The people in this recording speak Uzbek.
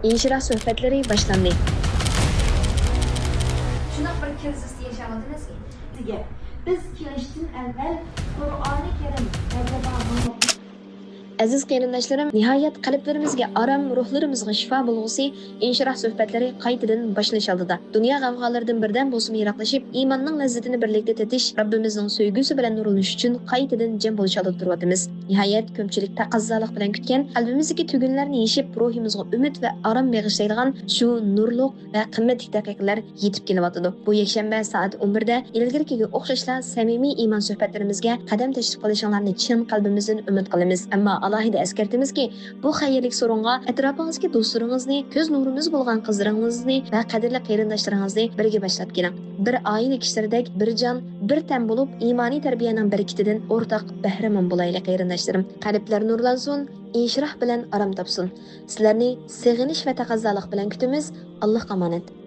İnşirah sohbetleri başlandı. Şuna bir kriz yaşamadınız ki. Biz kelishdan avval Qur'oni Karim Aziz qarindoshlarım, nihoyat qalblarimizga aram, ruhlarimizga shifo bo'lg'usi inshirah suhbatlari qaytadan boshlanish oldida. Dunyo g'avg'olaridan birdan bo'lsin yiroqlashib, iymonning lazzatini birlikda tatish, Rabbimizning sevgisi bilan nurlanish uchun qaytadan jam bo'lish oldida turyapmiz. Nihoyat ko'pchilik taqozolik bilan kutgan, qalbimizdagi tugunlarni yeshib, ruhimizga umid va arom bag'ishlaydigan shu nurliq va qimmatli daqiqalar yetib kelyapti. Bu yakshanba soat 11 da ilgariga o'xshashla samimiy iymon suhbatlarimizga qadam tashlab qolishinglarni chin qalbimizdan umid qilamiz. Ammo alohida eskartimizki, bu xayrlik so'ringa atrofingizga do'stlaringizni, ko'z nurimiz bo'lgan qizlaringizni va qadrli qarindoshlaringizni birga boshlab keling. Bir oila kishilaridek bir jon, bir tan bo'lib, iymoniy tarbiyaning barakatidan o'rtoq bahramon bo'laylik qarindoshlarim. Qalblar nurlansin, inshirah bilan arom topsin. Sizlarni seg'inish va taqozolik bilan kutamiz. Alloh omonat.